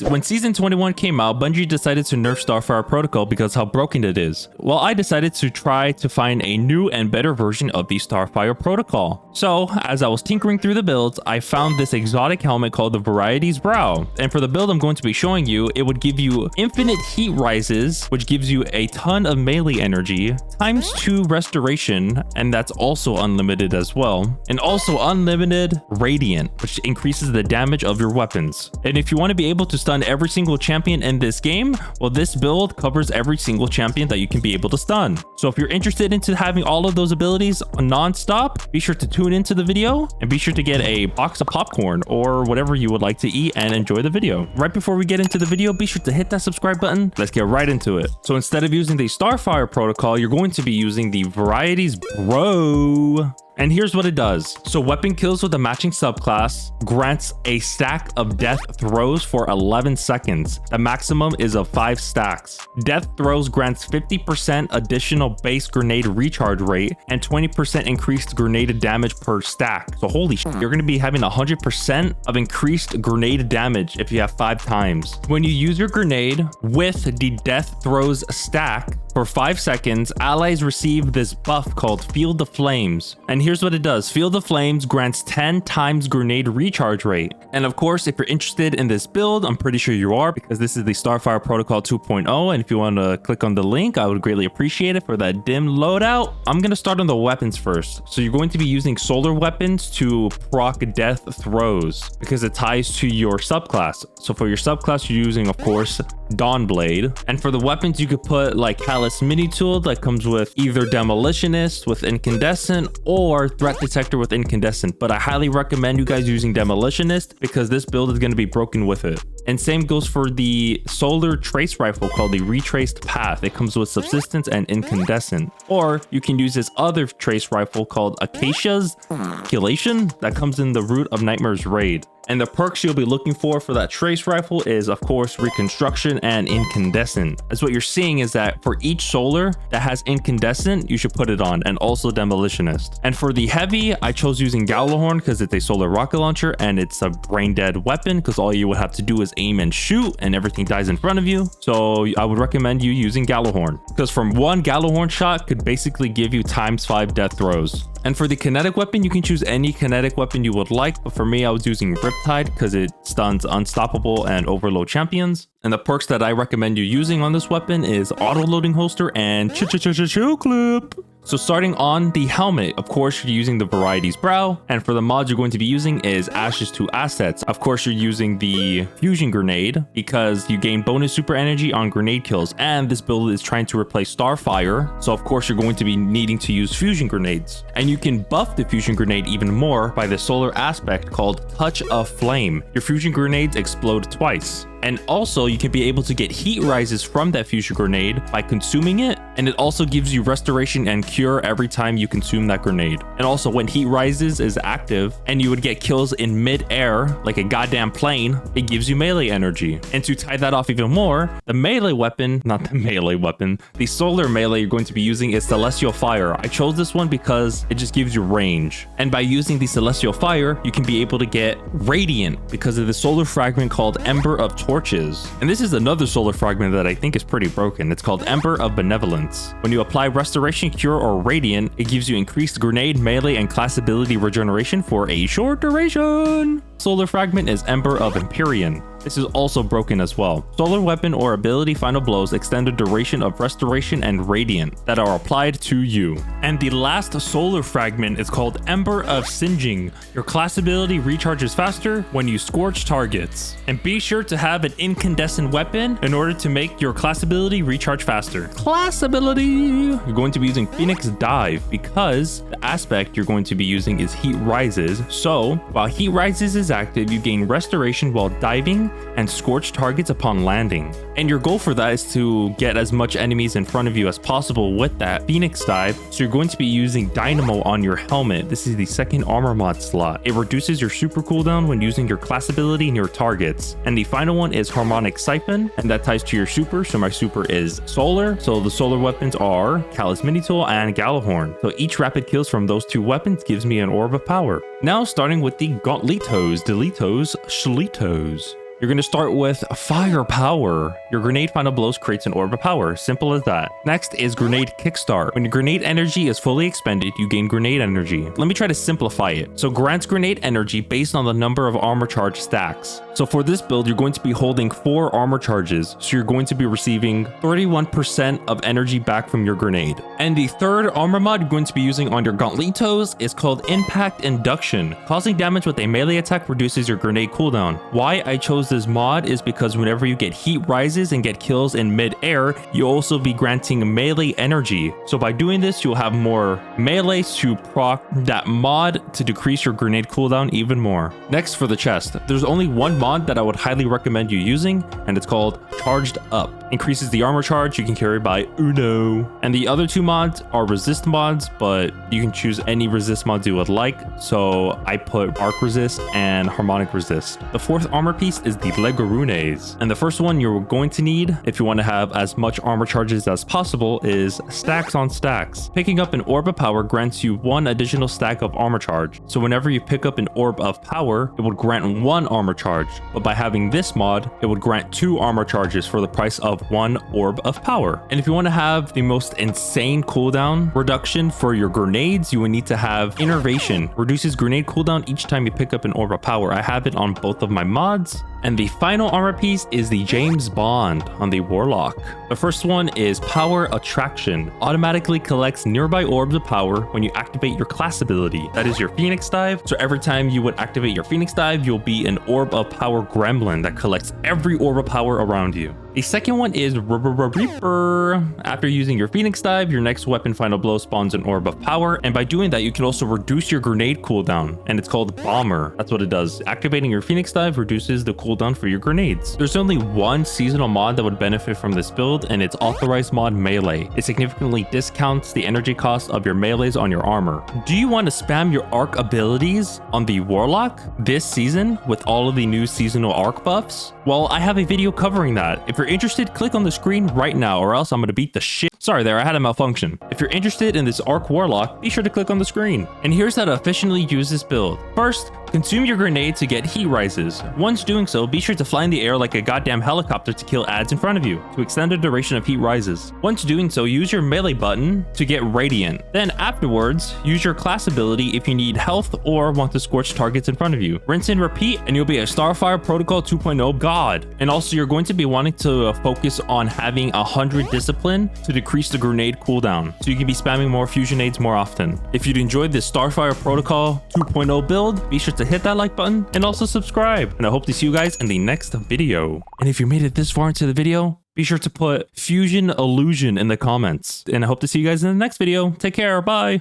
When Season 21 came out, Bungie decided to nerf Starfire Protocol because how broken it is. Well, I decided to try to find a new and better version of the Starfire Protocol. So, as I was tinkering through the builds, I found this exotic helmet called the Veritys Brow. And for the build I'm going to be showing you, it would give you infinite heat rises, which gives you a ton of melee energy, ×2 restoration, and that's also unlimited as well. And also unlimited radiant, which increases the damage of your weapons. And if you want to be able to stun every single champion in this game, well, this build covers every single champion that you can be able to stun. So if you're interested into having all of those abilities non-stop, be sure to tune into the video and be sure to get a box of popcorn or whatever you would like to eat and enjoy the video. Right before we get into the video, be sure to hit that subscribe button. Let's get right into it. So instead of using the Starfire Protocol, you're going to be using the Veritys Brow. And here's what it does. So weapon kills with a matching subclass grants a stack of death throws for 11 seconds. The maximum is of 5 stacks. Death throws grants 50% additional base grenade recharge rate and 20% increased grenade damage per stack. So holy shit, you're going to be having 100% of increased grenade damage if you have 5 times. When you use your grenade with the death throws stack, for 5 seconds, allies receive this buff called Field of Flames. And here's what it does. Field of Flames grants 10 times grenade recharge rate. And of course, if you're interested in this build, I'm pretty sure you are because this is the Starfire Protocol 2.0. And if you want to click on the link, I would greatly appreciate it for that dim loadout. I'm going to start on the weapons first. So you're going to be using solar weapons to proc death throws because it ties to your subclass. So for your subclass, you're using, of course, Dawnblade. And for the weapons, you could put like mini tool that comes with either demolitionist with incandescent or threat detector with incandescent, but I highly recommend you guys using demolitionist because this build is going to be broken with it. And same goes for the solar trace rifle called the retraced path. It comes with subsistence and incandescent. Or you can use this other trace rifle called Acacia's Calculation that comes in the Root of Nightmare's raid. And the perks you'll be looking for that trace rifle is, of course, reconstruction and incandescent. As what you're seeing is that for each solar that has incandescent, you should put it on, and also demolitionist. And for the heavy, I chose using Gallahorn because it's a solar rocket launcher and it's a brain dead weapon because all you would have to do is aim and shoot and everything dies in front of you. So I would recommend you using Gallahorn because from one Gallahorn shot could basically give you ×5 death throws. And for the kinetic weapon, you can choose any kinetic weapon you would like, but for me, I was using Riptide because it stuns unstoppable and overload champions. And the perks that I recommend you using on this weapon is auto-loading holster and chill clip. So starting on the helmet, of course, you're using the Veritys Brow. And for the mods you're going to be using is Ashes to Assets. Of course, you're using the Fusion Grenade because you gain bonus super energy on grenade kills. And this build is trying to replace Starfire. So of course, you're going to be needing to use Fusion Grenades. And you can buff the Fusion Grenade even more by the solar aspect called Touch of Flame. Your Fusion Grenades explode twice. And also you can be able to get heat rises from that fusion grenade by consuming it. And it also gives you restoration and cure every time you consume that grenade. And also when heat rises is active and you would get kills in mid-air like a goddamn plane, it gives you melee energy. And to tie that off even more, the melee weapon, the solar melee you're going to be using is Celestial Fire. I chose this one because it just gives you range. And by using the Celestial Fire, you can be able to get radiant because of the solar fragment called Ember of Torches. And this is another solar fragment that I think is pretty broken. It's called Ember of Benevolence. When you apply Restoration, Cure, or Radiant, it gives you increased grenade, melee, and class ability regeneration for a short duration. Solar fragment is Ember of Empyrean. This is also broken as well. Solar weapon or ability final blows extend the duration of restoration and radiant that are applied to you. And the last solar fragment is called Ember of Singeing. Your class ability recharges faster when you scorch targets. And be sure to have an incandescent weapon in order to make your class ability recharge faster. Class ability! You're going to be using Phoenix Dive because the aspect you're going to be using is Heat Rises. So while Heat Rises is active, you gain restoration while diving and scorch targets upon landing. And your goal for that is to get as much enemies in front of you as possible with that Phoenix Dive. So you're going to be using Dynamo on your helmet. This is the second armor mod slot. It reduces your super cooldown when using your class ability near targets. And the final one is Harmonic Siphon, and that ties to your super. So my super is solar. So the solar weapons are Callous Mini Tool and Gallahorn. So each rapid kills from those two weapons gives me an orb of power. Now starting with the Gauntletos, Deletos, Shleetos. You're going to start with firepower. Your grenade final blows creates an orb of power. Simple as that. Next is grenade kickstart. When your grenade energy is fully expended, you gain grenade energy. Let me try to simplify it. So grants grenade energy based on the number of armor charge stacks. So for this build, you're going to be holding 4 armor charges. So you're going to be receiving 31% of energy back from your grenade. And the third armor mod you're going to be using on your gauntletos is called Impact Induction. Causing damage with a melee attack reduces your grenade cooldown. Why I chose this mod is because whenever you get heat rises and get kills in mid-air, you'll also be granting melee energy. So by doing this, you'll have more melee to proc that mod to decrease your grenade cooldown even more. Next, for the chest, there's only one mod that I would highly recommend you using, and it's called Charged Up. Increases the armor charge you can carry by uno. And the other 2 mods are resist mods, but you can choose any resist mods you would like. So I put arc resist and harmonic resist. The 4th armor piece is the Legarunes. And the first one you're going to need if you want to have as much armor charges as possible is stacks on stacks. Picking up an orb of power grants you 1 additional stack of armor charge. So whenever you pick up an orb of power, it would grant 1 armor charge. But by having this mod, it would grant 2 armor charges for the price of 1 orb of power. And if you want to have the most insane cooldown reduction for your grenades, you would need to have Innervation. Reduces grenade cooldown each time you pick up an orb of power. I have it on both of my mods. And the final armor piece is the James Bond on the Warlock. The first one is Power Attraction. Automatically collects nearby orbs of power when you activate your class ability. That is your Phoenix Dive. So every time you would activate your Phoenix Dive, you'll be an orb of power gremlin that collects every orb of power around you. The second one is Reaper. After using your Phoenix Dive, your next weapon final blow spawns an orb of power. And by doing that, you can also reduce your grenade cooldown. And it's called Bomber. That's what it does. Activating your Phoenix Dive reduces the cooldown for your grenades. There's only one seasonal mod that would benefit from this build, and it's authorized mod Melee. It significantly discounts the energy cost of your melees on your armor. Do you want to spam your arc abilities on the Warlock this season with all of the new seasonal arc buffs? Well, I have a video covering that. If you're interested, click on the screen right now, or else I'm going to beat the shit. Sorry there, I had a malfunction. If you're interested in this arc Warlock, be sure to click on the screen. And here's how to efficiently use this build. First, consume your grenade to get heat rises. Once doing so, be sure to fly in the air like a goddamn helicopter to kill ads in front of you to extend the duration of heat rises. Once doing so, use your melee button to get radiant. Then afterwards, use your class ability if you need health or want to scorch targets in front of you. Rinse and repeat, and you'll be a Starfire Protocol 2.0 god. And also, you're going to be wanting to focus on having 100 discipline to decrease the grenade cooldown, so you can be spamming more fusionades more often. If you'd enjoyed this Starfire Protocol 2.0 build, be sure to hit that like button and also subscribe. And I hope to see you guys in the next video. And if you made it this far into the video, be sure to put Fusion Illusion in the comments. And I hope to see you guys in the next video. Take care. Bye.